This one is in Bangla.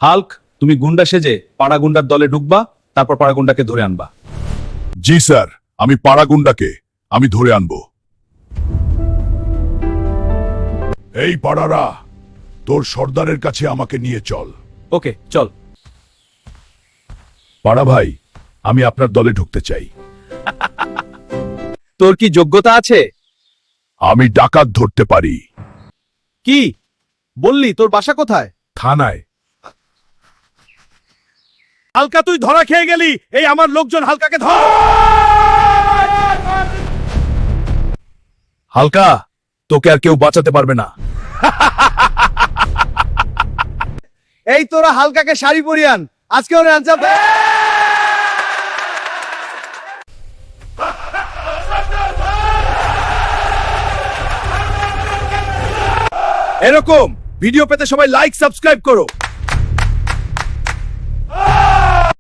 হাল্ক, তুমি গুন্ডা সেজে পাড়া গুন্ডার দলে ঢুকবা, তারপর পাড়া গুন্ডাকে ধরে আনবা। জি স্যার, আমি পাড়া গুন্ডাকে আমি ধরে আনবো। এই পাড়ারা, তোর সর্দারের কাছে আমাকে নিয়ে চল। ওকে, চল। পাড়া ভাই, আমি আপনার দলে ঢুকতে চাই। তোর কি যোগ্যতা আছে? আমি ডাকাত ধরতে পারি। কি বললি? তোর বাসা কোথায়? থানায়। হালকা, তুই ধরা খেয়ে গেলি। এই আমার লোকজন হালকাকে ধর। হালকা, তোকে আর কেউ বাঁচাতে পারবে না। এই তোরা হালকাকে শাড়ি পরিয়ান, আজকে ওরে আনসার। এরকম ভিডিও পেতে সবাই লাইক সাবস্ক্রাইব করো।